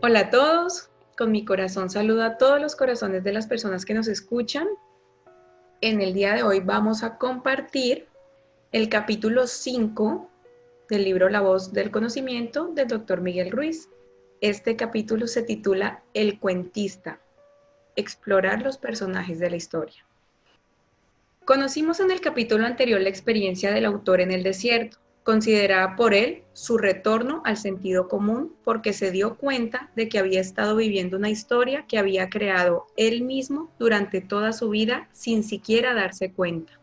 Hola a todos, con mi corazón saludo a todos los corazones de las personas que nos escuchan. En el día de hoy vamos a compartir el capítulo 5 del libro La voz del conocimiento del doctor Miguel Ruiz. Este capítulo se titula El cuentista, explorar los personajes de la historia. Conocimos en el capítulo anterior la experiencia del autor en el desierto, considerada por él su retorno al sentido común porque se dio cuenta de que había estado viviendo una historia que había creado él mismo durante toda su vida sin siquiera darse cuenta.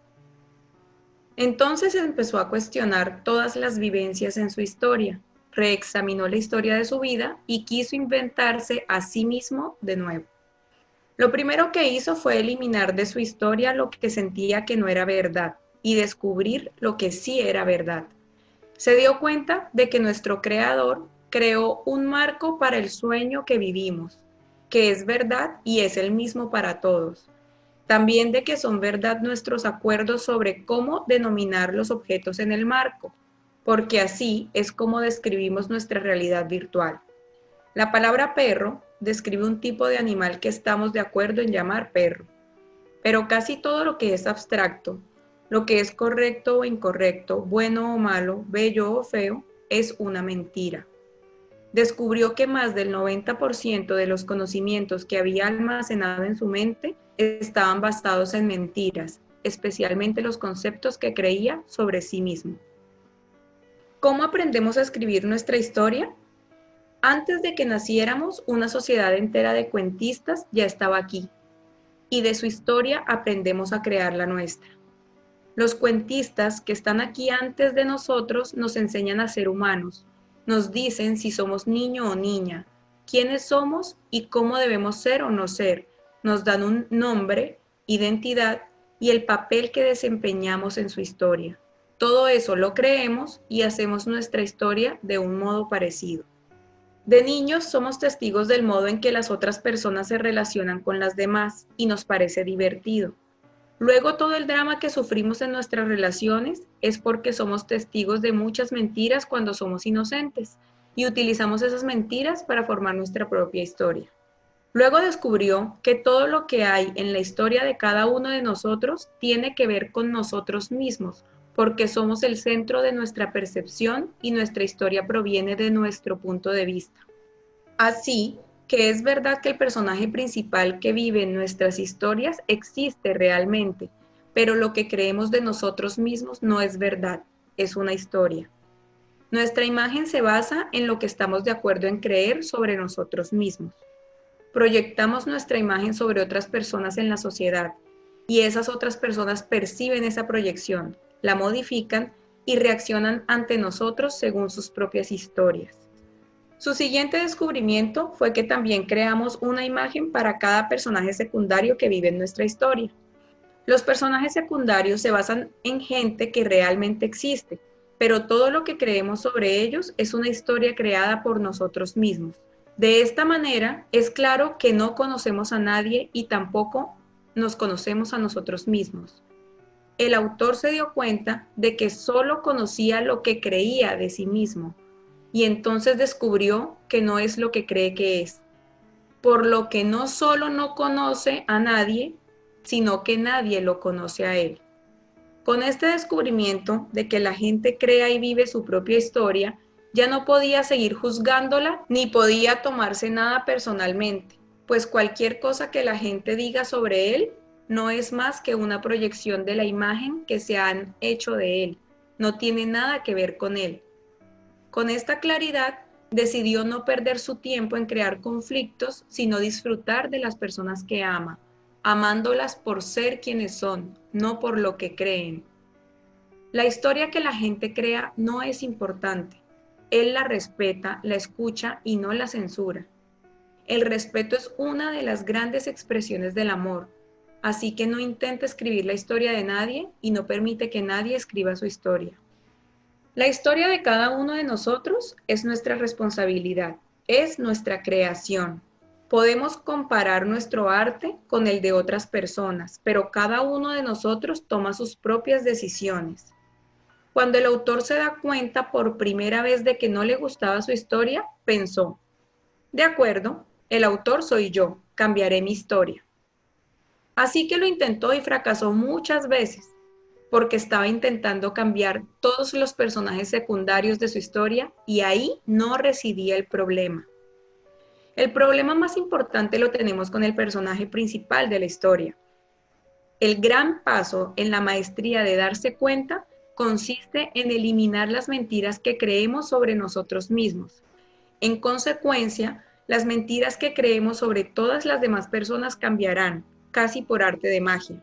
Entonces empezó a cuestionar todas las vivencias en su historia, reexaminó la historia de su vida y quiso inventarse a sí mismo de nuevo. Lo primero que hizo fue eliminar de su historia lo que sentía que no era verdad y descubrir lo que sí era verdad. Se dio cuenta de que nuestro creador creó un marco para el sueño que vivimos, que es verdad y es el mismo para todos. También de que son verdad nuestros acuerdos sobre cómo denominar los objetos en el marco, porque así es como describimos nuestra realidad virtual. La palabra perro describe un tipo de animal que estamos de acuerdo en llamar perro, pero casi todo lo que es abstracto, lo que es correcto o incorrecto, bueno o malo, bello o feo, es una mentira. Descubrió que más del 90% de los conocimientos que había almacenado en su mente estaban basados en mentiras, especialmente los conceptos que creía sobre sí mismo. ¿Cómo aprendemos a escribir nuestra historia? Antes de que naciéramos, una sociedad entera de cuentistas ya estaba aquí, y de su historia aprendemos a crear la nuestra. Los cuentistas que están aquí antes de nosotros nos enseñan a ser humanos, nos dicen si somos niño o niña, quiénes somos y cómo debemos ser o no ser, nos dan un nombre, identidad y el papel que desempeñamos en su historia. Todo eso lo creemos y hacemos nuestra historia de un modo parecido. De niños somos testigos del modo en que las otras personas se relacionan con las demás y nos parece divertido. Luego todo el drama que sufrimos en nuestras relaciones es porque somos testigos de muchas mentiras cuando somos inocentes y utilizamos esas mentiras para formar nuestra propia historia. Luego descubrió que todo lo que hay en la historia de cada uno de nosotros tiene que ver con nosotros mismos, porque somos el centro de nuestra percepción y nuestra historia proviene de nuestro punto de vista. Así que es verdad que el personaje principal que vive en nuestras historias existe realmente, pero lo que creemos de nosotros mismos no es verdad, es una historia. Nuestra imagen se basa en lo que estamos de acuerdo en creer sobre nosotros mismos. Proyectamos nuestra imagen sobre otras personas en la sociedad y esas otras personas perciben esa proyección, la modifican y reaccionan ante nosotros según sus propias historias. Su siguiente descubrimiento fue que también creamos una imagen para cada personaje secundario que vive en nuestra historia. Los personajes secundarios se basan en gente que realmente existe, pero todo lo que creemos sobre ellos es una historia creada por nosotros mismos. De esta manera, es claro que no conocemos a nadie y tampoco nos conocemos a nosotros mismos. El autor se dio cuenta de que solo conocía lo que creía de sí mismo y entonces descubrió que no es lo que cree que es, por lo que no solo no conoce a nadie, sino que nadie lo conoce a él. Con este descubrimiento de que la gente crea y vive su propia historia, ya no podía seguir juzgándola ni podía tomarse nada personalmente, pues cualquier cosa que la gente diga sobre él no es más que una proyección de la imagen que se han hecho de él, no tiene nada que ver con él. Con esta claridad, decidió no perder su tiempo en crear conflictos, sino disfrutar de las personas que ama, amándolas por ser quienes son, no por lo que creen. La historia que la gente crea no es importante. Él la respeta, la escucha y no la censura. El respeto es una de las grandes expresiones del amor, así que no intenta escribir la historia de nadie y no permite que nadie escriba su historia. La historia de cada uno de nosotros es nuestra responsabilidad, es nuestra creación. Podemos comparar nuestro arte con el de otras personas, pero cada uno de nosotros toma sus propias decisiones. Cuando el autor se da cuenta por primera vez de que no le gustaba su historia, pensó, De acuerdo, el autor soy yo, cambiaré mi historia. Así que lo intentó y fracasó muchas veces, porque estaba intentando cambiar todos los personajes secundarios de su historia y ahí no residía el problema. El problema más importante lo tenemos con el personaje principal de la historia. El gran paso en la maestría de darse cuenta consiste en eliminar las mentiras que creemos sobre nosotros mismos. En consecuencia, las mentiras que creemos sobre todas las demás personas cambiarán, casi por arte de magia.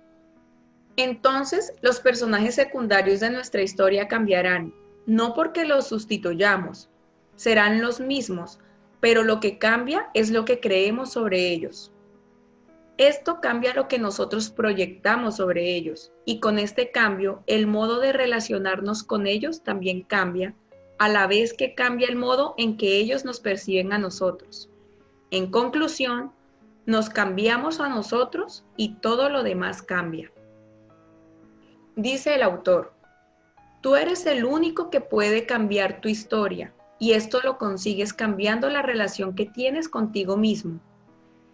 Entonces, los personajes secundarios de nuestra historia cambiarán, no porque los sustituyamos, serán los mismos, pero lo que cambia es lo que creemos sobre ellos. Esto cambia lo que nosotros proyectamos sobre ellos, y con este cambio, el modo de relacionarnos con ellos también cambia, a la vez que cambia el modo en que ellos nos perciben a nosotros. En conclusión, nos cambiamos a nosotros y todo lo demás cambia. Dice el autor, tú eres el único que puede cambiar tu historia, y esto lo consigues cambiando la relación que tienes contigo mismo.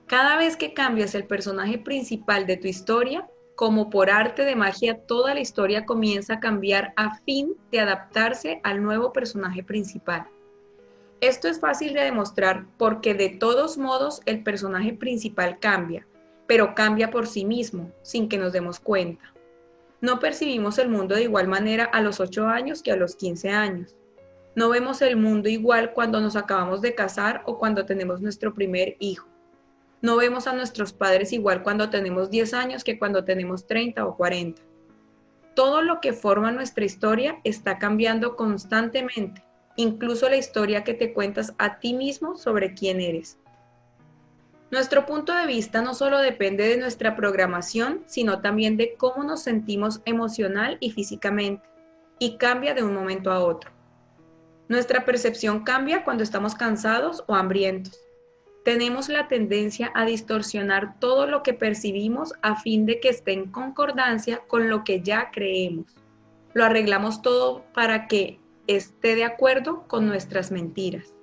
Cada vez que cambias el personaje principal de tu historia, como por arte de magia, toda la historia comienza a cambiar a fin de adaptarse al nuevo personaje principal. Esto es fácil de demostrar porque de todos modos el personaje principal cambia, pero cambia por sí mismo, sin que nos demos cuenta. No percibimos el mundo de igual manera a los 8 años que a los 15 años. No vemos el mundo igual cuando nos acabamos de casar o cuando tenemos nuestro primer hijo. No vemos a nuestros padres igual cuando tenemos 10 años que cuando tenemos 30 o 40. Todo lo que forma nuestra historia está cambiando constantemente, incluso la historia que te cuentas a ti mismo sobre quién eres. Nuestro punto de vista no solo depende de nuestra programación, sino también de cómo nos sentimos emocional y físicamente, y cambia de un momento a otro. Nuestra percepción cambia cuando estamos cansados o hambrientos. Tenemos la tendencia a distorsionar todo lo que percibimos a fin de que esté en concordancia con lo que ya creemos. Lo arreglamos todo para que esté de acuerdo con nuestras mentiras.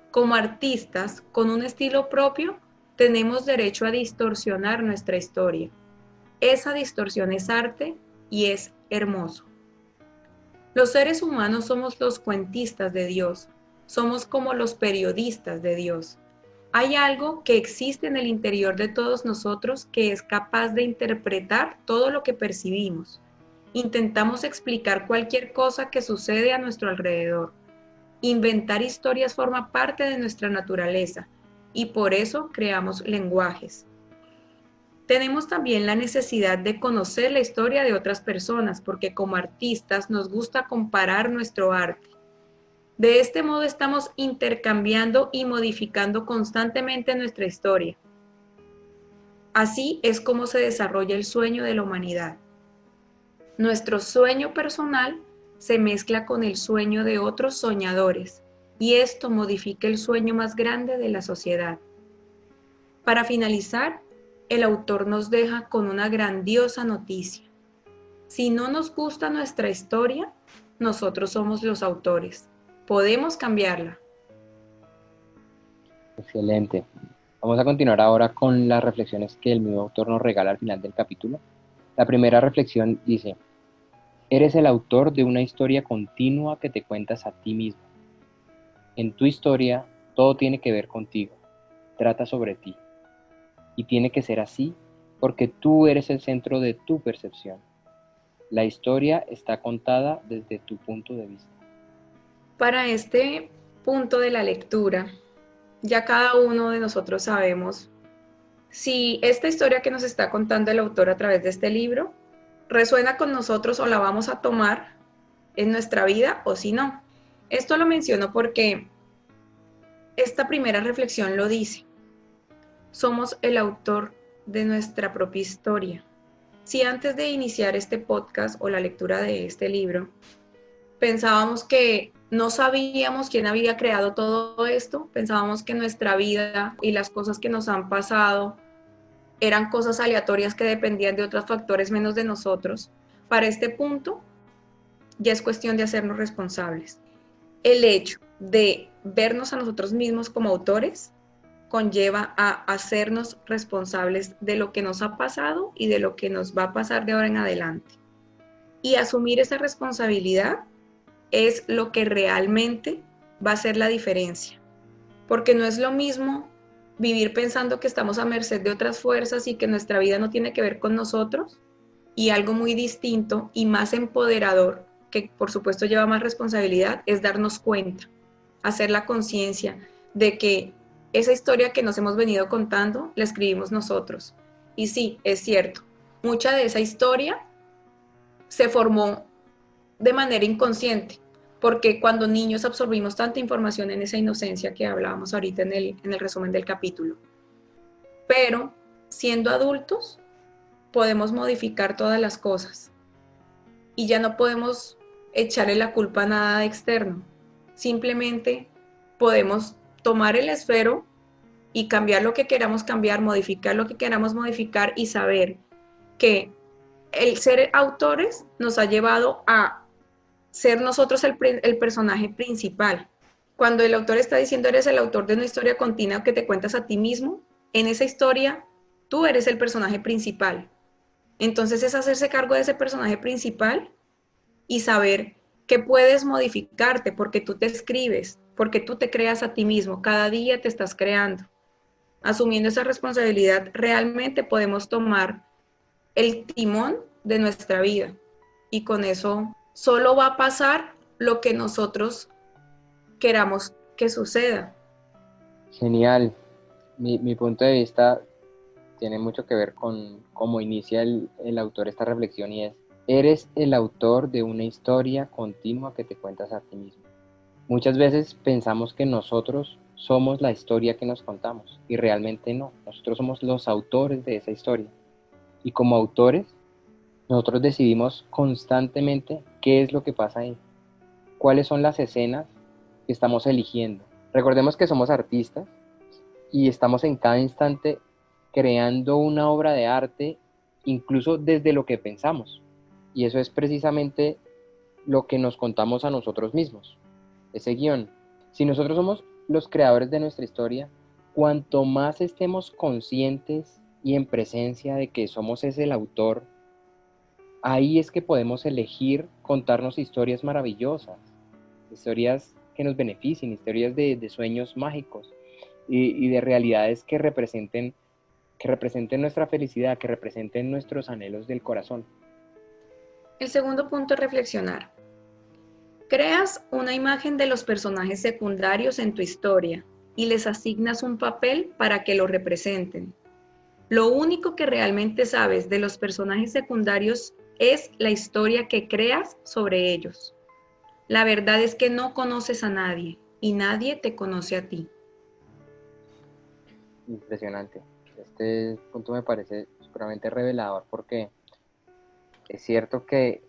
Como artistas, con un estilo propio, tenemos derecho a distorsionar nuestra historia. Esa distorsión es arte y es hermoso. Los seres humanos somos los cuentistas de Dios, somos como los periodistas de Dios. Hay algo que existe en el interior de todos nosotros que es capaz de interpretar todo lo que percibimos. Intentamos explicar cualquier cosa que sucede a nuestro alrededor. Inventar historias forma parte de nuestra naturaleza y por eso creamos lenguajes. Tenemos también la necesidad de conocer la historia de otras personas porque como artistas nos gusta comparar nuestro arte. De este modo estamos intercambiando y modificando constantemente nuestra historia. Así es como se desarrolla el sueño de la humanidad. Nuestro sueño personal se mezcla con el sueño de otros soñadores y esto modifica el sueño más grande de la sociedad. Para finalizar, el autor nos deja con una grandiosa noticia. Si no nos gusta nuestra historia, nosotros somos los autores. Podemos cambiarla. Excelente. Vamos a continuar ahora con las reflexiones que el mismo autor nos regala al final del capítulo. La primera reflexión dice: eres el autor de una historia continua que te cuentas a ti mismo. En tu historia, todo tiene que ver contigo, trata sobre ti. Y tiene que ser así porque tú eres el centro de tu percepción. La historia está contada desde tu punto de vista. Para este punto de la lectura, ya cada uno de nosotros sabemos si esta historia que nos está contando el autor a través de este libro resuena con nosotros o la vamos a tomar en nuestra vida o si no. Esto lo menciono porque esta primera reflexión lo dice. Somos el autor de nuestra propia historia. Si antes de iniciar este podcast o la lectura de este libro, pensábamos que no sabíamos quién había creado todo esto, pensábamos que nuestra vida y las cosas que nos han pasado eran cosas aleatorias que dependían de otros factores menos de nosotros. Para este punto, ya es cuestión de hacernos responsables. el hecho de vernos a nosotros mismos como autores conlleva a hacernos responsables de lo que nos ha pasado y de lo que nos va a pasar de ahora en adelante. Y asumir esa responsabilidad es lo que realmente va a hacer la diferencia. Porque no es lo mismo vivir pensando que estamos a merced de otras fuerzas y que nuestra vida no tiene que ver con nosotros, y algo muy distinto y más empoderador, que por supuesto lleva más responsabilidad, es darnos cuenta, hacer la conciencia de que esa historia que nos hemos venido contando la escribimos nosotros. Y sí, es cierto, mucha de esa historia se formó de manera inconsciente, porque cuando niños absorbimos tanta información en esa inocencia que hablábamos ahorita en el resumen del capítulo. Pero siendo adultos podemos modificar todas las cosas y ya no podemos echarle la culpa a nada externo. Simplemente podemos tomar el esfero y cambiar lo que queramos cambiar, modificar lo que queramos modificar y saber que el ser autores nos ha llevado a ser nosotros el personaje principal. Cuando el autor está diciendo eres el autor de una historia continua que te cuentas a ti mismo, en esa historia tú eres el personaje principal. Entonces es hacerse cargo de ese personaje principal y saber que puedes modificarte porque tú te escribes, porque tú te creas a ti mismo, cada día te estás creando. Asumiendo esa responsabilidad, realmente podemos tomar el timón de nuestra vida y con eso solo va a pasar lo que nosotros queramos que suceda. Genial. Mi punto de vista tiene mucho que ver con cómo inicia el autor esta reflexión y es, eres el autor de una historia continua que te cuentas a ti mismo. Muchas veces pensamos que nosotros somos la historia que nos contamos y realmente no, nosotros somos los autores de esa historia. Y como autores, nosotros decidimos constantemente qué es lo que pasa ahí, cuáles son las escenas que estamos eligiendo. Recordemos que somos artistas y estamos en cada instante creando una obra de arte, incluso desde lo que pensamos. Y eso es precisamente lo que nos contamos a nosotros mismos, ese guión. Si nosotros somos los creadores de nuestra historia, cuanto más estemos conscientes y en presencia de que somos ese el autor, ahí es que podemos elegir contarnos historias maravillosas, historias que nos beneficien, historias de sueños mágicos y de realidades que representen nuestra felicidad, que representen nuestros anhelos del corazón. El segundo punto es reflexionar. Creas una imagen de los personajes secundarios en tu historia y les asignas un papel para que lo representen. Lo único que realmente sabes de los personajes secundarios es la historia que creas sobre ellos. La verdad es que no conoces a nadie y nadie te conoce a ti. Impresionante. Este punto me parece supremamente revelador porque es cierto que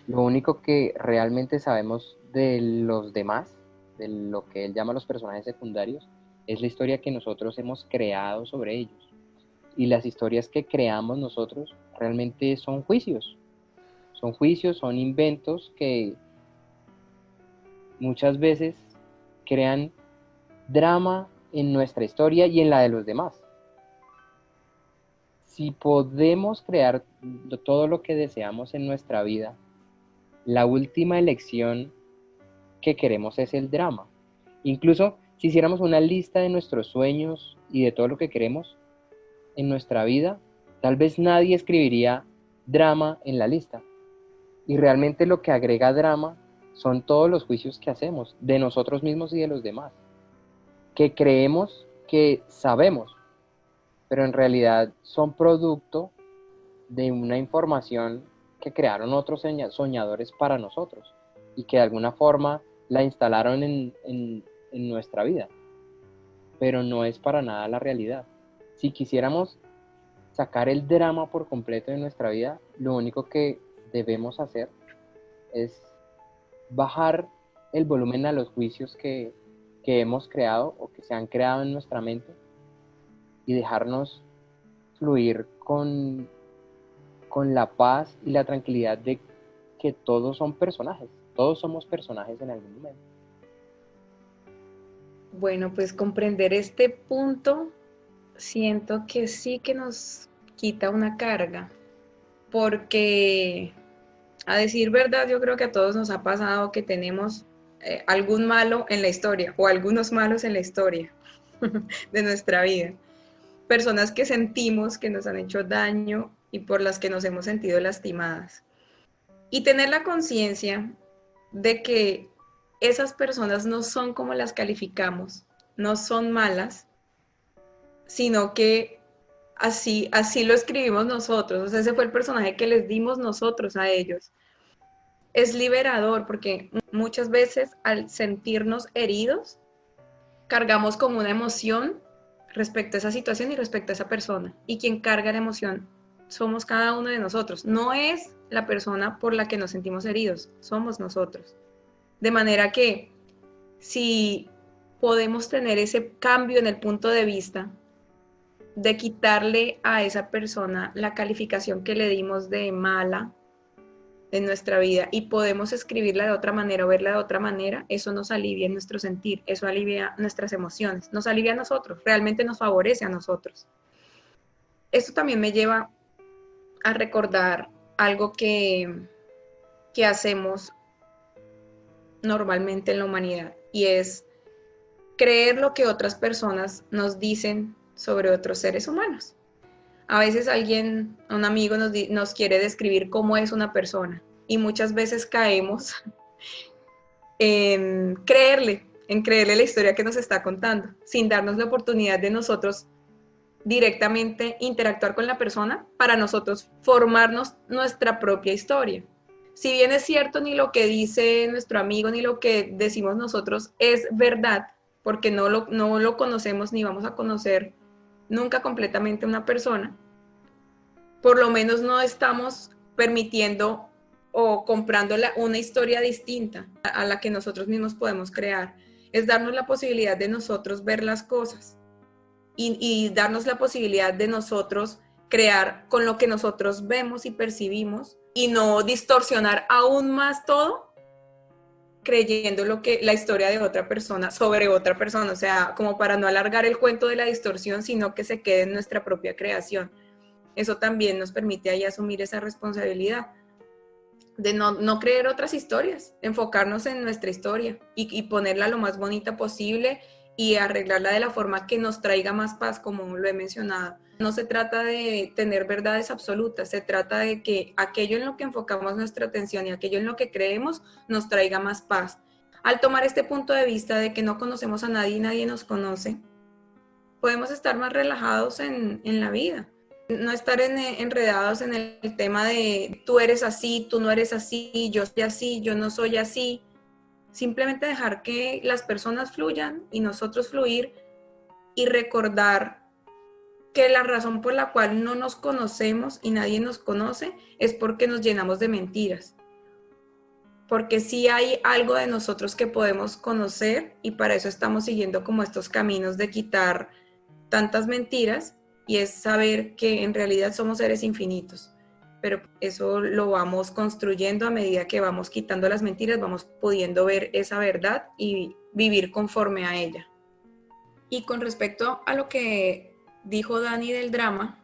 lo único que realmente sabemos de los demás, de lo que él llama los personajes secundarios, es la historia que nosotros hemos creado sobre ellos. Y las historias que creamos nosotros realmente son juicios, son inventos que muchas veces crean drama en nuestra historia y en la de los demás. Si podemos crear todo lo que deseamos en nuestra vida, la última elección que queremos es el drama. Incluso si hiciéramos una lista de nuestros sueños y de todo lo que queremos en nuestra vida, tal vez nadie escribiría drama en la lista. Y realmente lo que agrega drama son todos los juicios que hacemos de nosotros mismos y de los demás, que creemos que sabemos, pero en realidad son producto de una información que crearon otros soñadores para nosotros y que de alguna forma la instalaron en nuestra vida, pero no es para nada la realidad. Si quisiéramos sacar el drama por completo de nuestra vida, lo único que debemos hacer es bajar el volumen a los juicios que hemos creado o que se han creado en nuestra mente y dejarnos fluir con la paz y la tranquilidad de que todos son personajes, todos somos personajes en algún momento. Bueno, pues comprender este punto, siento que sí que nos quita una carga, porque a decir verdad, yo creo que a todos nos ha pasado que tenemos algún malo en la historia o algunos malos en la historia de nuestra vida. Personas que sentimos que nos han hecho daño y por las que nos hemos sentido lastimadas. Y tener la conciencia de que esas personas no son como las calificamos, no son malas, sino que así lo escribimos nosotros. O sea, ese fue el personaje que les dimos nosotros a ellos. Es liberador porque muchas veces al sentirnos heridos, cargamos con una emoción respecto a esa situación y respecto a esa persona. Y quien carga la emoción somos cada uno de nosotros. No es la persona por la que nos sentimos heridos, somos nosotros. De manera que si podemos tener ese cambio en el punto de vista de quitarle a esa persona la calificación que le dimos de mala en nuestra vida y podemos escribirla de otra manera o verla de otra manera, eso nos alivia en nuestro sentir, eso alivia nuestras emociones, nos alivia a nosotros, realmente nos favorece a nosotros. Esto también me lleva a recordar algo que hacemos normalmente en la humanidad y es creer lo que otras personas nos dicen sobre otros seres humanos. A veces un amigo nos quiere describir cómo es una persona y muchas veces caemos en creerle la historia que nos está contando, sin darnos la oportunidad de nosotros directamente interactuar con la persona para nosotros formarnos nuestra propia historia. Si bien es cierto, ni lo que dice nuestro amigo ni lo que decimos nosotros es verdad, porque no lo conocemos ni vamos a conocer nunca completamente una persona, por lo menos no estamos permitiendo o comprando una historia distinta a la que nosotros mismos podemos crear. Es darnos la posibilidad de nosotros ver las cosas y darnos la posibilidad de nosotros crear con lo que nosotros vemos y percibimos y no distorsionar aún más todo creyendo la historia de otra persona sobre otra persona, o sea, como para no alargar el cuento de la distorsión, sino que se quede en nuestra propia creación. Eso también nos permite ahí asumir esa responsabilidad de no creer otras historias, enfocarnos en nuestra historia y ponerla lo más bonita posible y arreglarla de la forma que nos traiga más paz, como lo he mencionado. No se trata de tener verdades absolutas, se trata de que aquello en lo que enfocamos nuestra atención y aquello en lo que creemos nos traiga más paz. Al tomar este punto de vista de que no conocemos a nadie y nadie nos conoce, podemos estar más relajados en la vida. No estar enredados en el tema de tú eres así, tú no eres así, yo soy así, yo no soy así. Simplemente dejar que las personas fluyan y nosotros fluir y recordar que la razón por la cual no nos conocemos y nadie nos conoce es porque nos llenamos de mentiras. Porque sí hay algo de nosotros que podemos conocer y para eso estamos siguiendo como estos caminos de quitar tantas mentiras y es saber que en realidad somos seres infinitos. Pero eso lo vamos construyendo a medida que vamos quitando las mentiras, vamos pudiendo ver esa verdad y vivir conforme a ella. Y con respecto a lo que dijo Dani del drama,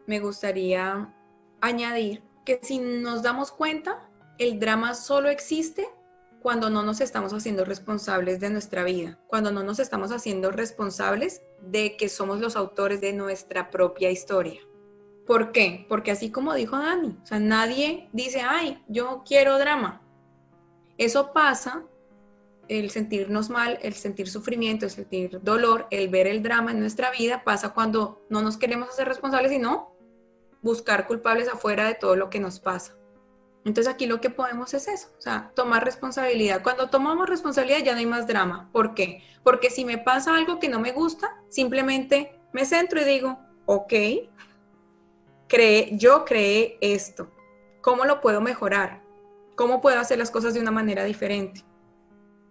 me gustaría añadir que si nos damos cuenta, el drama solo existe cuando no nos estamos haciendo responsables de nuestra vida, cuando no nos estamos haciendo responsables de que somos los autores de nuestra propia historia. ¿Por qué? Porque así como dijo Dani, o sea, nadie dice, ay, yo quiero drama. Eso pasa, el sentirnos mal, el sentir sufrimiento, el sentir dolor, el ver el drama en nuestra vida, pasa cuando no nos queremos hacer responsables, sino buscar culpables afuera de todo lo que nos pasa. Entonces aquí lo que podemos es eso, o sea, tomar responsabilidad. Cuando tomamos responsabilidad ya no hay más drama. ¿Por qué? Porque si me pasa algo que no me gusta, simplemente me centro y digo, ok, yo creé esto. ¿Cómo lo puedo mejorar? ¿Cómo puedo hacer las cosas de una manera diferente?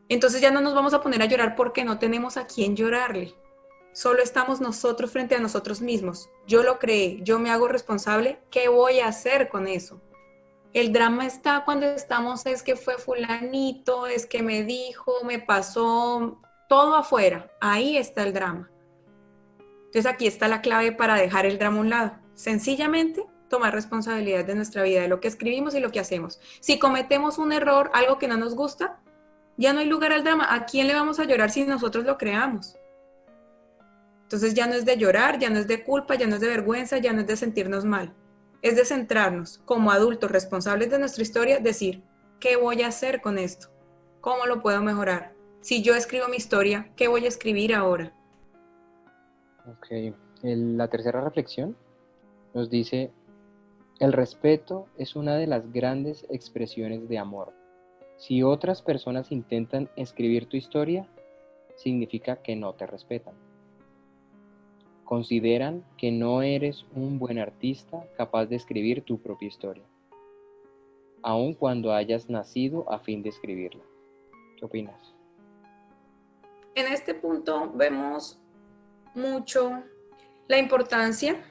Entonces ya no nos vamos a poner a llorar porque no tenemos a quién llorarle. Solo estamos nosotros frente a nosotros mismos. Yo lo creé, yo me hago responsable. ¿Qué voy a hacer con eso? El drama está cuando estamos, es que fue fulanito, es que me dijo, me pasó, todo afuera. Ahí está el drama. Entonces aquí está la clave para dejar el drama a un lado. Sencillamente tomar responsabilidad de nuestra vida, de lo que escribimos y lo que hacemos. Si cometemos un error, algo que no nos gusta, ya no hay lugar al drama. ¿A quién le vamos a llorar si nosotros lo creamos? Entonces ya no es de llorar, ya no es de culpa, ya no es de vergüenza, ya no es de sentirnos mal. Es de centrarnos como adultos responsables de nuestra historia, decir, ¿qué voy a hacer con esto? ¿Cómo lo puedo mejorar? Si yo escribo mi historia, ¿qué voy a escribir ahora? Ok. La tercera reflexión nos dice, el respeto es una de las grandes expresiones de amor. Si otras personas intentan escribir tu historia, significa que no te respetan. Consideran que no eres un buen artista capaz de escribir tu propia historia, aun cuando hayas nacido a fin de escribirla. ¿Qué opinas? En este punto vemos mucho la importancia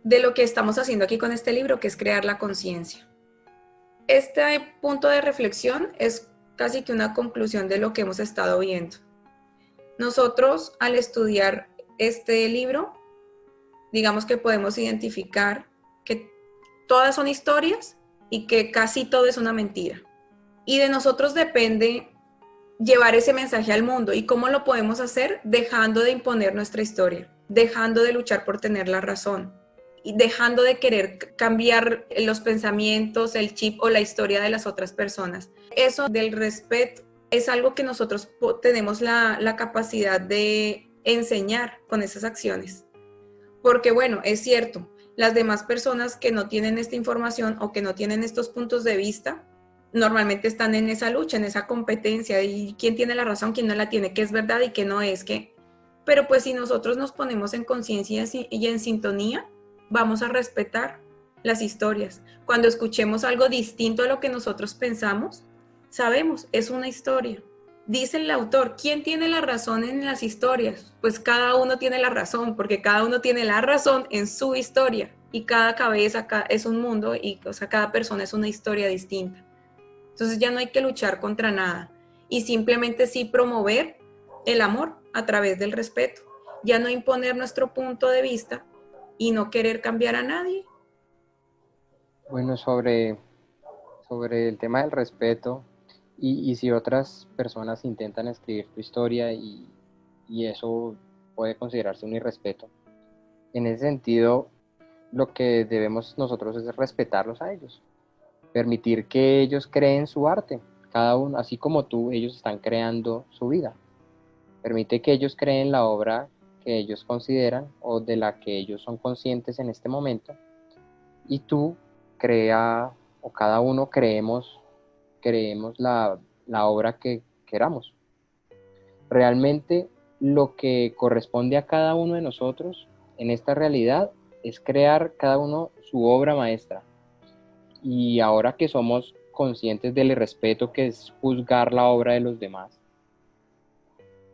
de lo que estamos haciendo aquí con este libro, que es crear la conciencia. Este punto de reflexión es casi que una conclusión de lo que hemos estado viendo. Nosotros, al estudiar este libro, digamos que podemos identificar que todas son historias y que casi todo es una mentira. Y de nosotros depende llevar ese mensaje al mundo. ¿Y cómo lo podemos hacer? Dejando de imponer nuestra historia, dejando de luchar por tener la razón y dejando de querer cambiar los pensamientos, el chip o la historia de las otras personas. Eso del respeto es algo que nosotros tenemos la capacidad de enseñar con esas acciones. Porque bueno, es cierto, las demás personas que no tienen esta información o que no tienen estos puntos de vista, normalmente están en esa lucha, en esa competencia, y quién tiene la razón, quién no la tiene, qué es verdad y qué no es, qué. Pero pues si nosotros nos ponemos en conciencia y en sintonía, vamos a respetar las historias. Cuando escuchemos algo distinto a lo que nosotros pensamos, sabemos, es una historia. Dice el autor, ¿quién tiene la razón en las historias? Pues cada uno tiene la razón, porque cada uno tiene la razón en su historia y cada cabeza es un mundo y o sea, cada persona es una historia distinta. Entonces ya no hay que luchar contra nada y simplemente sí promover el amor a través del respeto, ya no imponer nuestro punto de vista y no querer cambiar a nadie. Bueno, sobre el tema del respeto y si otras personas intentan escribir tu historia y eso puede considerarse un irrespeto. En ese sentido, lo que debemos nosotros es respetarlos a ellos, permitir que ellos creen su arte, cada uno, así como tú, ellos están creando su vida. Permite que ellos creen la obra que ellos consideran o de la que ellos son conscientes en este momento y tú crea o cada uno creemos la obra que queramos. Realmente lo que corresponde a cada uno de nosotros en esta realidad es crear cada uno su obra maestra. Y ahora que somos conscientes del respeto que es juzgar la obra de los demás,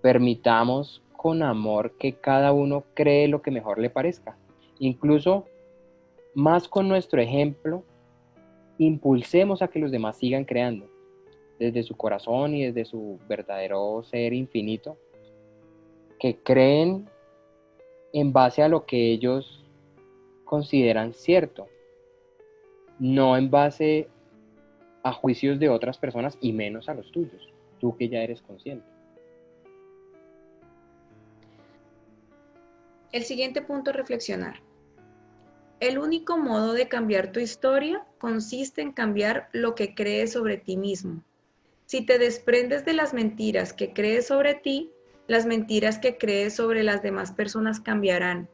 permitamos con amor que cada uno cree lo que mejor le parezca. Incluso más con nuestro ejemplo, impulsemos a que los demás sigan creando desde su corazón y desde su verdadero ser infinito, que creen en base a lo que ellos consideran cierto, no en base a juicios de otras personas y menos a los tuyos, tú que ya eres consciente. El siguiente punto a reflexionar. El único modo de cambiar tu historia consiste en cambiar lo que crees sobre ti mismo. Si te desprendes de las mentiras que crees sobre ti, las mentiras que crees sobre las demás personas cambiarán.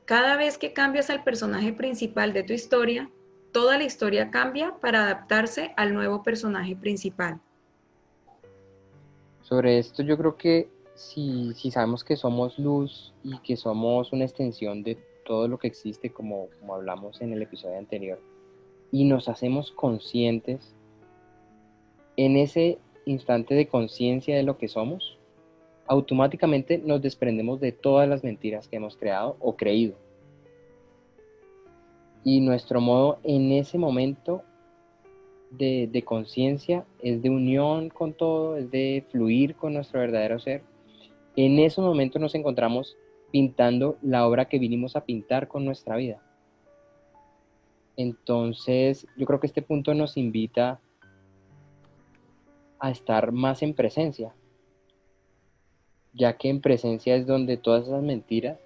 Cada vez que cambias al personaje principal de tu historia, toda la historia cambia para adaptarse al nuevo personaje principal. Sobre esto yo creo que si sabemos que somos luz y que somos una extensión de todo lo que existe, como hablamos en el episodio anterior, y nos hacemos conscientes en ese instante de conciencia de lo que somos, automáticamente nos desprendemos de todas las mentiras que hemos creado o creído. Y nuestro modo en ese momento de conciencia, es de unión con todo, es de fluir con nuestro verdadero ser. En esos momentos nos encontramos pintando la obra que vinimos a pintar con nuestra vida. Entonces, yo creo que este punto nos invita a estar más en presencia, ya que en presencia es donde todas esas mentiras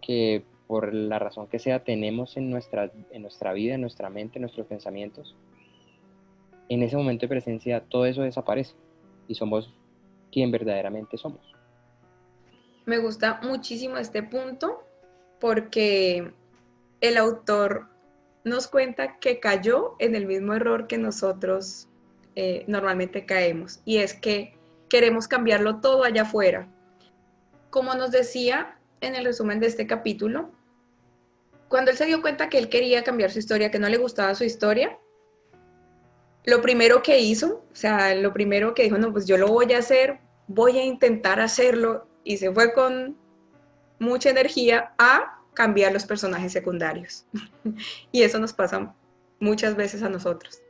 que por la razón que sea tenemos en nuestra vida, en nuestra mente, en nuestros pensamientos, en ese momento de presencia todo eso desaparece y somos quien verdaderamente somos. Me gusta muchísimo este punto porque el autor nos cuenta que cayó en el mismo error que nosotros normalmente caemos, y es que queremos cambiarlo todo allá afuera. Como nos decía en el resumen de este capítulo, cuando él se dio cuenta que él quería cambiar su historia, que no le gustaba su historia, lo primero que hizo, o sea, lo primero que dijo, no, pues yo lo voy a hacer, voy a intentar hacerlo, y se fue con mucha energía a cambiar los personajes secundarios. Y eso nos pasa muchas veces a nosotros,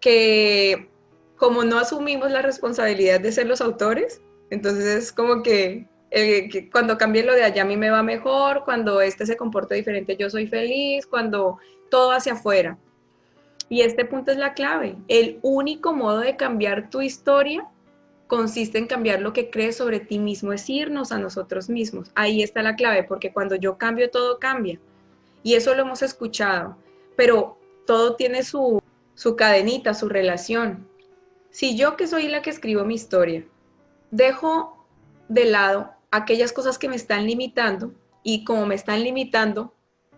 que como no asumimos la responsabilidad de ser los autores, entonces es como que cuando cambie lo de allá a mí me va mejor, cuando este se comporta diferente yo soy feliz, cuando todo hacia afuera. Y este punto es la clave. El único modo de cambiar tu historia consiste en cambiar lo que crees sobre ti mismo, es irnos a nosotros mismos. Ahí está la clave, porque cuando yo cambio, todo cambia. Y eso lo hemos escuchado, pero todo tiene su cadenita, su relación. Si yo, que soy la que escribo mi historia, dejo de lado aquellas cosas que me están limitando, y como me están limitando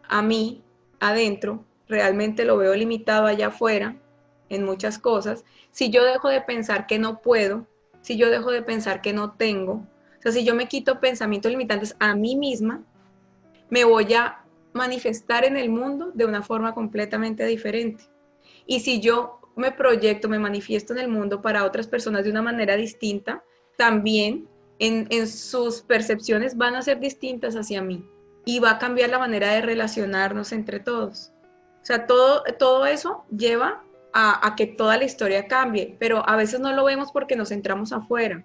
a mí adentro, realmente lo veo limitado allá afuera en muchas cosas. Si yo dejo de pensar que no puedo, si yo dejo de pensar que no tengo, o sea, si yo me quito pensamientos limitantes a mí misma, me voy a manifestar en el mundo de una forma completamente diferente. Y si yo me proyecto, me manifiesto en el mundo para otras personas de una manera distinta, también en sus percepciones van a ser distintas hacia mí. Y va a cambiar la manera de relacionarnos entre todos. O sea, todo eso lleva a que toda la historia cambie, pero a veces no lo vemos porque nos centramos afuera.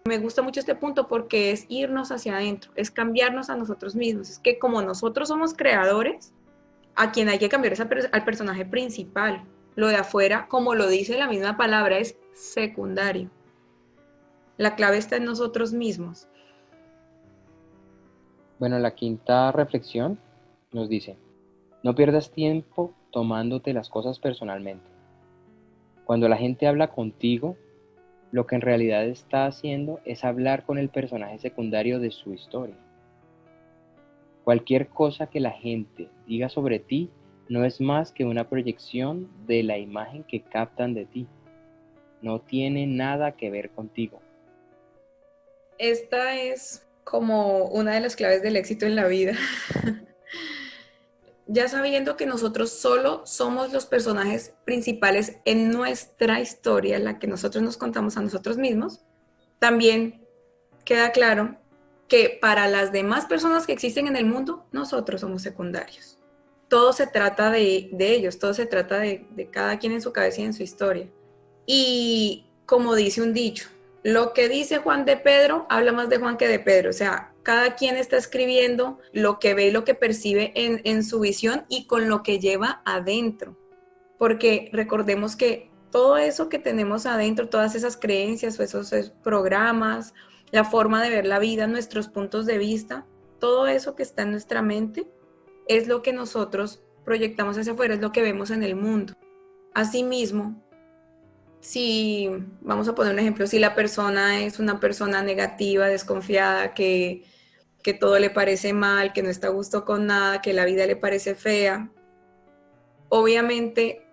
Me gusta mucho este punto porque es irnos hacia adentro, es cambiarnos a nosotros mismos. Es que como nosotros somos creadores, a quien hay que cambiar es al personaje principal. Lo de afuera, como lo dice la misma palabra, es secundario. La clave está en nosotros mismos. Bueno, la quinta reflexión nos dice, no pierdas tiempo tomándote las cosas personalmente. Cuando la gente habla contigo, lo que en realidad está haciendo es hablar con el personaje secundario de su historia. Cualquier cosa que la gente diga sobre ti no es más que una proyección de la imagen que captan de ti. No tiene nada que ver contigo. Esta es como una de las claves del éxito en la vida. Ya sabiendo que nosotros solo somos los personajes principales en nuestra historia, la que nosotros nos contamos a nosotros mismos, también queda claro que para las demás personas que existen en el mundo, nosotros somos secundarios. Todo se trata de ellos, todo se trata de cada quien en su cabeza y en su historia. Y como dice un dicho, lo que dice Juan de Pedro habla más de Juan que de Pedro. O sea, cada quien está escribiendo lo que ve y lo que percibe en su visión y con lo que lleva adentro. Porque recordemos que todo eso que tenemos adentro, todas esas creencias o esos programas, la forma de ver la vida, nuestros puntos de vista, todo eso que está en nuestra mente es lo que nosotros proyectamos hacia afuera, es lo que vemos en el mundo. Asimismo, si vamos a poner un ejemplo, si la persona es una persona negativa, desconfiada, que todo le parece mal, que no está a gusto con nada, que la vida le parece fea, obviamente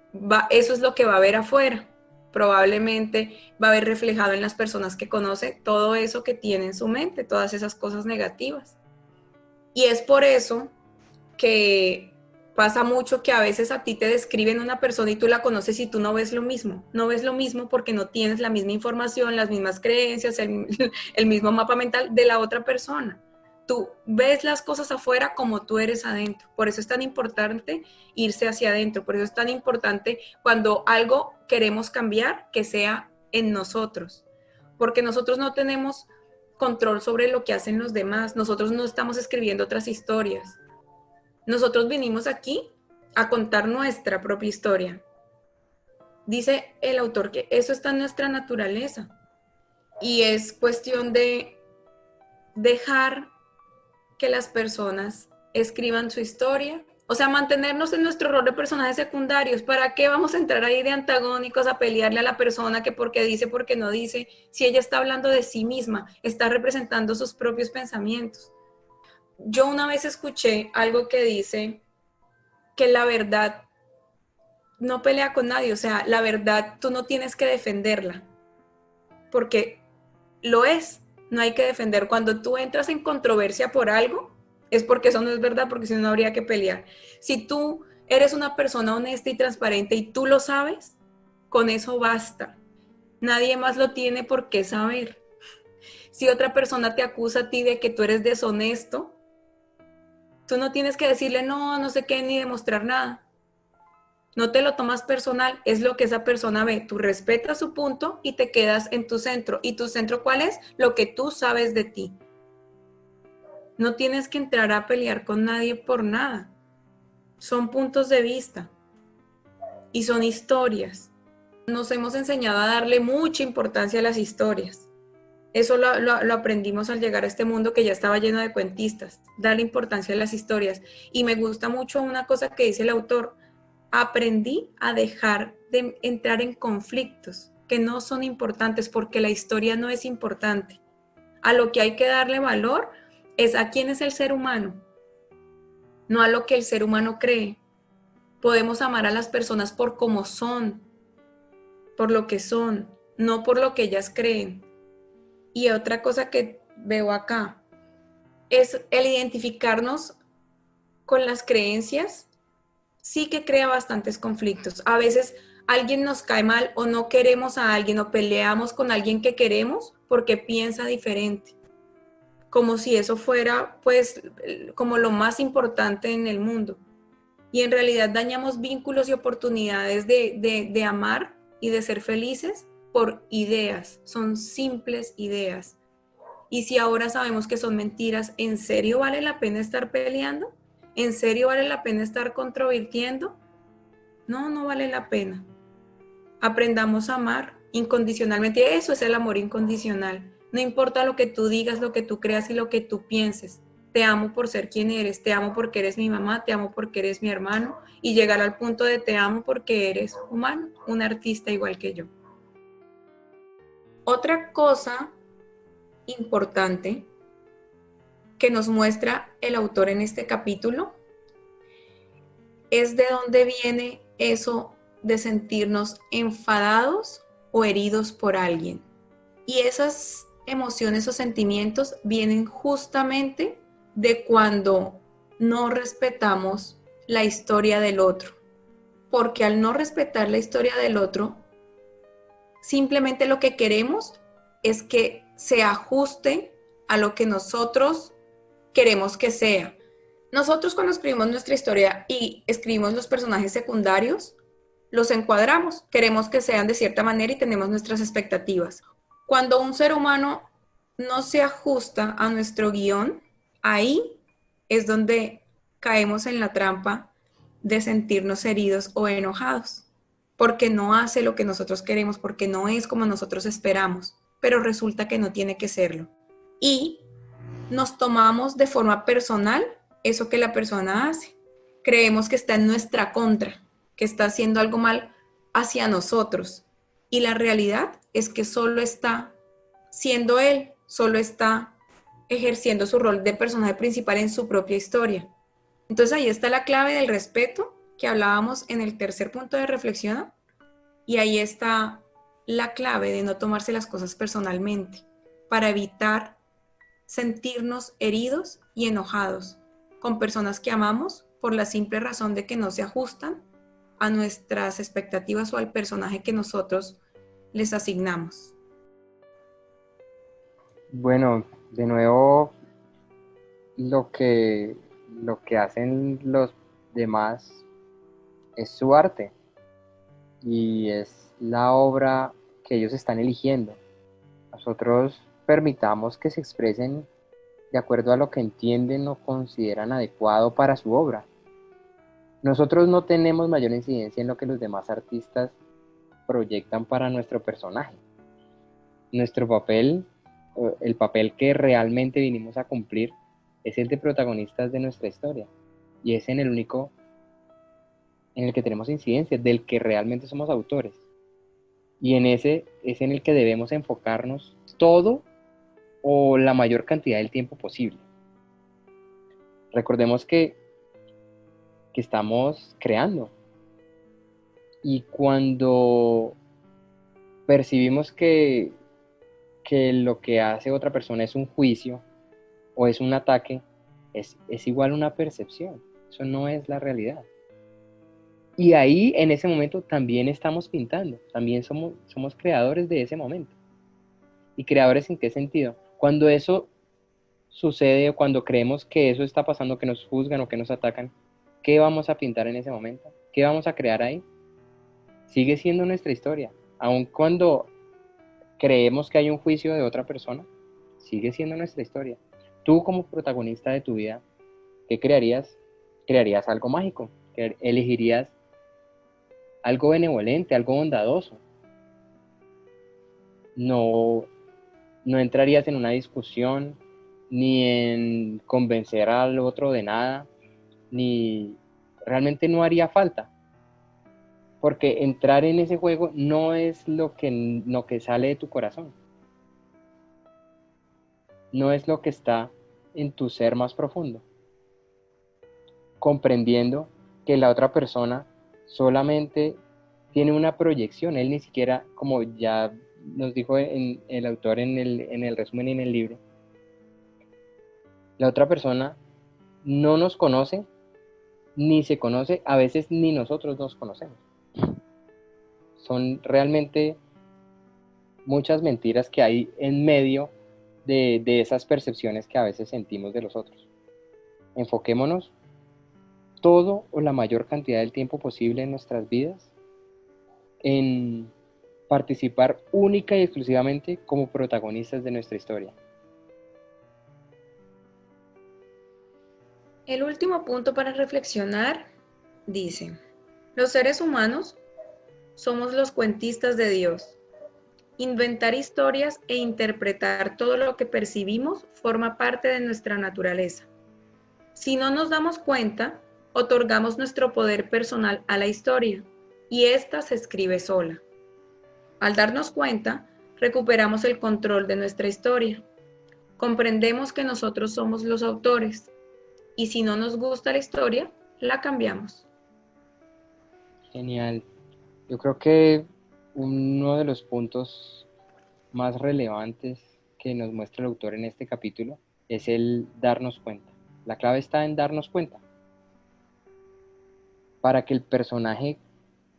eso es lo que va a ver afuera. Probablemente va a ver reflejado en las personas que conoce todo eso que tiene en su mente, todas esas cosas negativas. Y es por eso que pasa mucho que a veces a ti te describen una persona y tú la conoces y tú no ves lo mismo. No ves lo mismo porque no tienes la misma información, las mismas creencias, el mismo mapa mental de la otra persona. Tú ves las cosas afuera como tú eres adentro. Por eso es tan importante irse hacia adentro. Por eso es tan importante cuando algo queremos cambiar, que sea en nosotros. Porque nosotros no tenemos control sobre lo que hacen los demás. Nosotros no estamos escribiendo otras historias. Nosotros vinimos aquí a contar nuestra propia historia. Dice el autor que eso está en nuestra naturaleza. Y es cuestión de dejar que las personas escriban su historia, o sea, mantenernos en nuestro rol de personajes secundarios. ¿Para qué vamos a entrar ahí de antagónicos a pelearle a la persona que porque dice, porque no dice? Si ella está hablando de sí misma, está representando sus propios pensamientos. Yo una vez escuché algo que dice que la verdad no pelea con nadie, o sea, la verdad tú no tienes que defenderla, porque lo es, no hay que defender. Cuando tú entras en controversia por algo, es porque eso no es verdad, porque si no, no habría que pelear. Si tú eres una persona honesta y transparente y tú lo sabes, con eso basta. Nadie más lo tiene por qué saber. Si otra persona te acusa a ti de que tú eres deshonesto, tú no tienes que decirle no, no sé qué, ni demostrar nada. No te lo tomas personal, es lo que esa persona ve. Tú respetas su punto y te quedas en tu centro. ¿Y tu centro cuál es? Lo que tú sabes de ti. No tienes que entrar a pelear con nadie por nada. Son puntos de vista y son historias. Nos hemos enseñado a darle mucha importancia a las historias. Eso lo aprendimos al llegar a este mundo que ya estaba lleno de cuentistas. Darle importancia a las historias. Y me gusta mucho una cosa que dice el autor. Aprendí a dejar de entrar en conflictos que no son importantes porque la historia no es importante. A lo que hay que darle valor es a quién es el ser humano, no a lo que el ser humano cree. Podemos amar a las personas por cómo son, por lo que son, no por lo que ellas creen. Y otra cosa que veo acá es el identificarnos con las creencias. Sí que crea bastantes conflictos. A veces alguien nos cae mal o no queremos a alguien o peleamos con alguien que queremos porque piensa diferente, como si eso fuera pues como lo más importante en el mundo. Y en realidad dañamos vínculos y oportunidades de amar y de ser felices por ideas, son simples ideas. Y si ahora sabemos que son mentiras, ¿en serio vale la pena estar peleando? ¿En serio vale la pena estar controvirtiendo? No, no vale la pena. Aprendamos a amar incondicionalmente. Eso es el amor incondicional. No importa lo que tú digas, lo que tú creas y lo que tú pienses. Te amo por ser quien eres. Te amo porque eres mi mamá. Te amo porque eres mi hermano. Y llegar al punto de te amo porque eres humano, un artista igual que yo. Otra cosa importante que nos muestra el autor en este capítulo es de dónde viene eso de sentirnos enfadados o heridos por alguien. Y esas emociones o sentimientos vienen justamente de cuando no respetamos la historia del otro. Porque al no respetar la historia del otro, simplemente lo que queremos es que se ajuste a lo que nosotros queremos que sea. Nosotros cuando escribimos nuestra historia y escribimos los personajes secundarios, los encuadramos, queremos que sean de cierta manera y tenemos nuestras expectativas. Cuando un ser humano no se ajusta a nuestro guión, ahí es donde caemos en la trampa de sentirnos heridos o enojados, porque no hace lo que nosotros queremos, porque no es como nosotros esperamos, pero resulta que no tiene que serlo. Y nos tomamos de forma personal eso que la persona hace. Creemos que está en nuestra contra, que está haciendo algo mal hacia nosotros. Y la realidad es que solo está siendo él, solo está ejerciendo su rol de personaje principal en su propia historia. Entonces ahí está la clave del respeto que hablábamos en el tercer punto de reflexión. Y ahí está la clave de no tomarse las cosas personalmente, para evitar sentirnos heridos y enojados con personas que amamos por la simple razón de que no se ajustan a nuestras expectativas o al personaje que nosotros les asignamos. Bueno, de nuevo lo que, lo que hacen los demás es su arte y es la obra que ellos están eligiendo. Nosotros permitamos que se expresen de acuerdo a lo que entienden o consideran adecuado para su obra. Nosotros no tenemos mayor incidencia en lo que los demás artistas proyectan para nuestro personaje. Nuestro papel, el papel que realmente vinimos a cumplir, es el de protagonistas de nuestra historia. Y es en el único en el que tenemos incidencia, del que realmente somos autores. Y en ese es en el que debemos enfocarnos todo o la mayor cantidad del tiempo posible. Recordemos que estamos creando. Y cuando percibimos que lo que hace otra persona es un juicio o es un ataque, es igual una percepción. Eso no es la realidad. Y ahí, en ese momento, también estamos pintando. También somos creadores de ese momento. ¿Y creadores en qué sentido? Cuando eso sucede o cuando creemos que eso está pasando, que nos juzgan o que nos atacan, ¿qué vamos a pintar en ese momento? ¿Qué vamos a crear ahí? Sigue siendo nuestra historia. Aun cuando creemos que hay un juicio de otra persona, sigue siendo nuestra historia. Tú como protagonista de tu vida, ¿qué crearías? ¿Crearías algo mágico? ¿Elegirías algo benevolente, algo bondadoso? No, no entrarías en una discusión, ni en convencer al otro de nada, ni realmente no haría falta. Porque entrar en ese juego no es lo que sale de tu corazón. No es lo que está en tu ser más profundo. Comprendiendo que la otra persona solamente tiene una proyección. Él ni siquiera, como ya nos dijo el autor en el resumen y en el libro, la otra persona no nos conoce, ni se conoce, a veces ni nosotros nos conocemos. Son realmente muchas mentiras que hay en medio de esas percepciones que a veces sentimos de los otros. Enfoquémonos todo o la mayor cantidad del tiempo posible en nuestras vidas en participar única y exclusivamente como protagonistas de nuestra historia. El último punto para reflexionar dice, los seres humanos somos los cuentistas de Dios. Inventar historias e interpretar todo lo que percibimos forma parte de nuestra naturaleza. Si no nos damos cuenta, otorgamos nuestro poder personal a la historia y ésta se escribe sola. Al darnos cuenta, recuperamos el control de nuestra historia. Comprendemos que nosotros somos los autores y si no nos gusta la historia, la cambiamos. Genial. Yo creo que uno de los puntos más relevantes que nos muestra el autor en este capítulo es el darnos cuenta. La clave está en darnos cuenta. Para que el personaje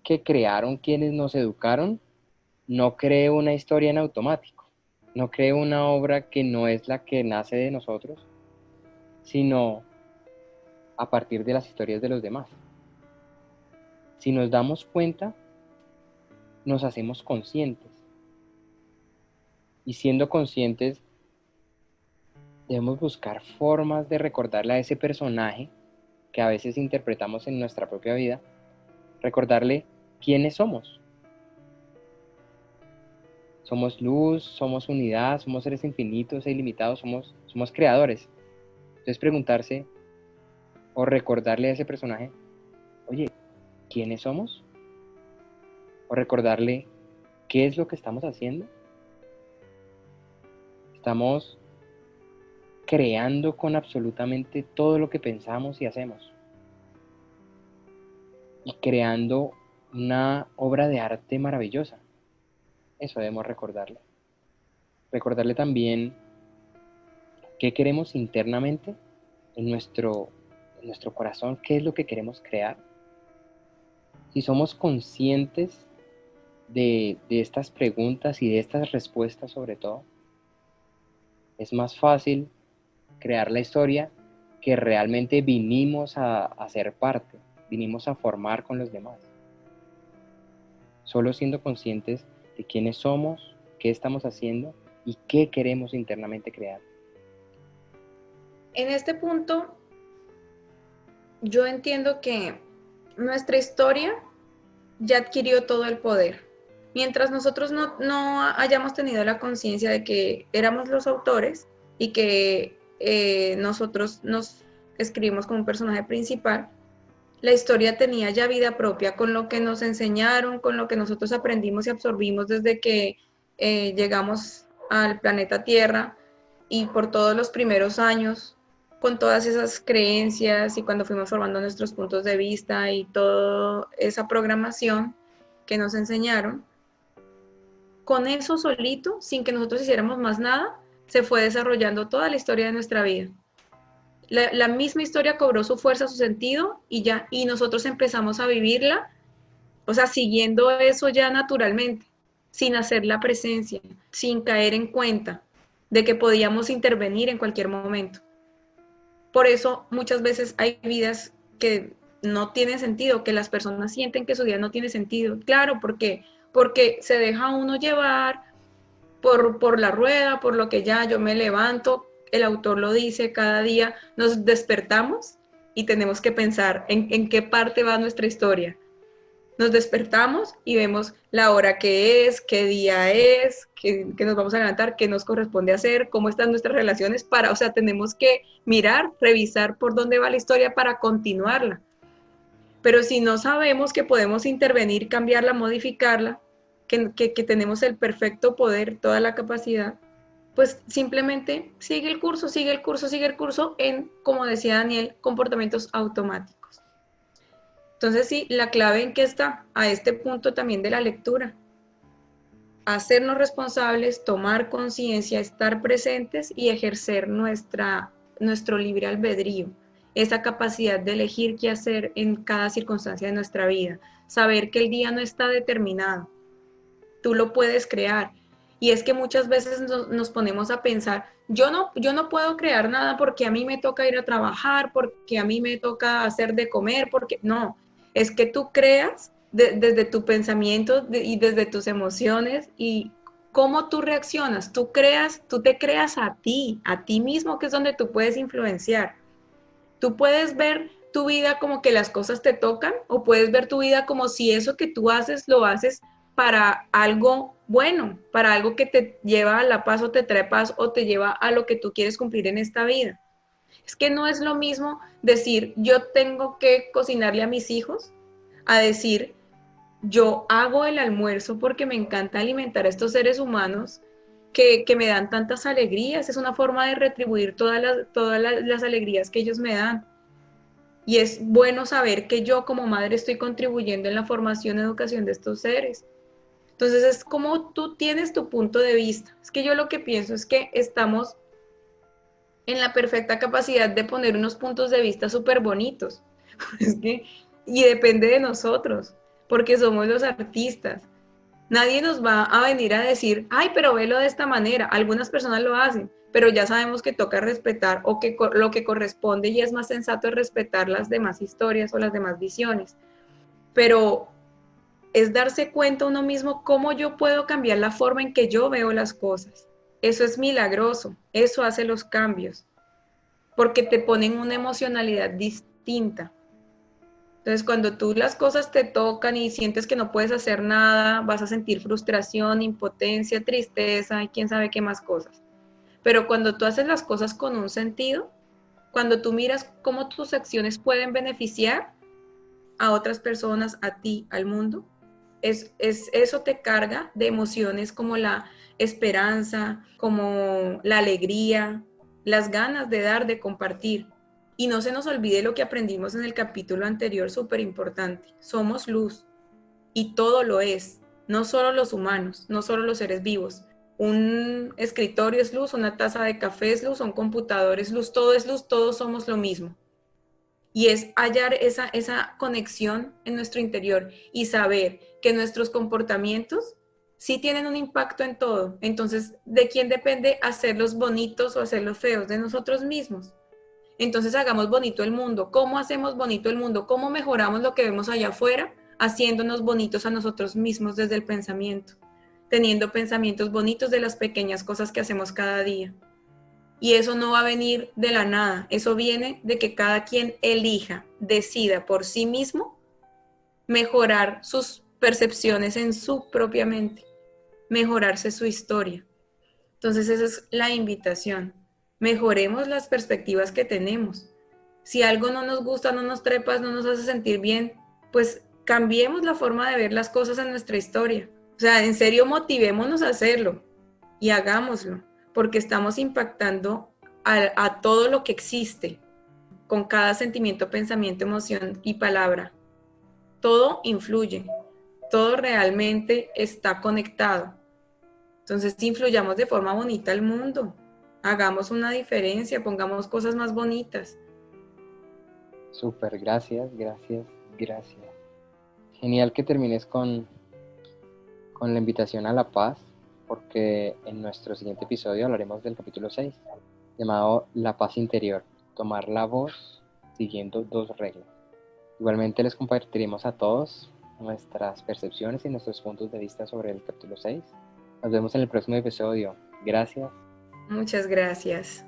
que crearon quienes nos educaron no cree una historia en automático, no cree una obra que no es la que nace de nosotros, sino a partir de las historias de los demás. Si nos damos cuenta, nos hacemos conscientes. Y siendo conscientes, debemos buscar formas de recordarle a ese personaje que a veces interpretamos en nuestra propia vida, recordarle quiénes somos. Somos luz, somos unidad, somos seres infinitos e ilimitados, somos creadores. Entonces preguntarse o recordarle a ese personaje, oye, ¿quiénes somos? O recordarle qué es lo que estamos haciendo. Estamos creando con absolutamente todo lo que pensamos y hacemos. Y creando una obra de arte maravillosa. Eso debemos recordarle. Recordarle también qué queremos internamente en nuestro corazón, qué es lo que queremos crear. Si somos conscientes de estas preguntas y de estas respuestas sobre todo, es más fácil crear la historia que realmente vinimos a ser parte, vinimos a formar con los demás. Solo siendo conscientes de quiénes somos, qué estamos haciendo y qué queremos internamente crear. En este punto, yo entiendo que nuestra historia ya adquirió todo el poder. Mientras nosotros no hayamos tenido la conciencia de que éramos los autores y que nosotros nos escribimos como un personaje principal, la historia tenía ya vida propia con lo que nos enseñaron, con lo que nosotros aprendimos y absorbimos desde que llegamos al planeta Tierra y por todos los primeros años, con todas esas creencias y cuando fuimos formando nuestros puntos de vista y toda esa programación que nos enseñaron, con eso solito, sin que nosotros hiciéramos más nada, se fue desarrollando toda la historia de nuestra vida. La misma historia cobró su fuerza, su sentido y ya, y nosotros empezamos a vivirla, o sea, siguiendo eso ya naturalmente, sin hacer la presencia, sin caer en cuenta de que podíamos intervenir en cualquier momento. Por eso muchas veces hay vidas que no tienen sentido, que las personas sienten que su vida no tiene sentido. Claro, porque se deja uno llevar por la rueda, por lo que ya yo me levanto, el autor lo dice, cada día nos despertamos y tenemos que pensar en qué parte va nuestra historia. Nos despertamos y vemos la hora que es, qué día es, que nos vamos a levantar, qué nos corresponde hacer, cómo están nuestras relaciones o sea, tenemos que mirar, revisar por dónde va la historia para continuarla. Pero si no sabemos que podemos intervenir, cambiarla, modificarla, que tenemos el perfecto poder, toda la capacidad, pues simplemente sigue el curso, sigue el curso, sigue el curso en, como decía Daniel, comportamientos automáticos. Entonces sí, la clave en que está a este punto también de la lectura. Hacernos responsables, tomar conciencia, estar presentes y ejercer nuestro libre albedrío, esa capacidad de elegir qué hacer en cada circunstancia de nuestra vida, saber que el día no está determinado, tú lo puedes crear. Y es que muchas veces nos ponemos a pensar, yo no puedo crear nada porque a mí me toca ir a trabajar, porque a mí me toca hacer de comer, porque no, es que tú creas desde tu pensamiento y desde tus emociones y cómo tú reaccionas, tú te creas a ti mismo, que es donde tú puedes influenciar. Tú puedes ver tu vida como que las cosas te tocan o puedes ver tu vida como si eso que tú haces lo haces para algo bueno, para algo que te lleva a la paz o te trae paz o te lleva a lo que tú quieres cumplir en esta vida. Es que no es lo mismo decir yo tengo que cocinarle a mis hijos a decir yo hago el almuerzo porque me encanta alimentar a estos seres humanos que me dan tantas alegrías. Es una forma de retribuir todas las alegrías que ellos me dan. Y es bueno saber que yo como madre estoy contribuyendo en la formación y educación de estos seres. Entonces es como tú tienes tu punto de vista. Es que yo lo que pienso es que estamos en la perfecta capacidad de poner unos puntos de vista súper bonitos. Y depende de nosotros, porque somos los artistas. Nadie nos va a venir a decir, ay, pero velo de esta manera. Algunas personas lo hacen, pero ya sabemos que toca respetar o que lo que corresponde y es más sensato es respetar las demás historias o las demás visiones. Pero es darse cuenta uno mismo cómo yo puedo cambiar la forma en que yo veo las cosas. Eso es milagroso, eso hace los cambios, porque te ponen una emocionalidad distinta. Entonces, cuando tú las cosas te tocan y sientes que no puedes hacer nada, vas a sentir frustración, impotencia, tristeza y quién sabe qué más cosas. Pero cuando tú haces las cosas con un sentido, cuando tú miras cómo tus acciones pueden beneficiar a otras personas, a ti, al mundo, eso te carga de emociones como la esperanza, como la alegría, las ganas de dar, de compartir. Y no se nos olvide lo que aprendimos en el capítulo anterior, súper importante. Somos luz y todo lo es, no solo los humanos, no solo los seres vivos. Un escritorio es luz, una taza de café es luz, un computador es luz, todos somos lo mismo. Y es hallar esa conexión en nuestro interior y saber que nuestros comportamientos sí tienen un impacto en todo. Entonces, ¿de quién depende hacerlos bonitos o hacerlos feos? De nosotros mismos. Entonces hagamos bonito el mundo. ¿Cómo hacemos bonito el mundo? ¿Cómo mejoramos lo que vemos allá afuera? Haciéndonos bonitos a nosotros mismos desde el pensamiento, teniendo pensamientos bonitos de las pequeñas cosas que hacemos cada día. Y eso no va a venir de la nada, eso viene de que cada quien elija, decida por sí mismo mejorar sus percepciones en su propia mente, mejorarse su historia. Entonces esa es la invitación. Mejoremos las perspectivas que tenemos. Si algo no nos gusta, no nos trepa, no nos hace sentir bien, pues cambiemos la forma de ver las cosas en nuestra historia. O sea, en serio, motivémonos a hacerlo y hagámoslo, porque estamos impactando a todo lo que existe con cada sentimiento, pensamiento, emoción y palabra. Todo influye, todo realmente está conectado. Entonces, influyamos de forma bonita al mundo, hagamos una diferencia, pongamos cosas más bonitas. Súper, gracias, gracias, gracias. Genial que termines con la invitación a la paz, porque en nuestro siguiente episodio hablaremos del capítulo 6, llamado La paz interior, tomar la voz siguiendo 2 reglas. Igualmente les compartiremos a todos nuestras percepciones y nuestros puntos de vista sobre el capítulo 6. Nos vemos en el próximo episodio. Gracias. Muchas gracias.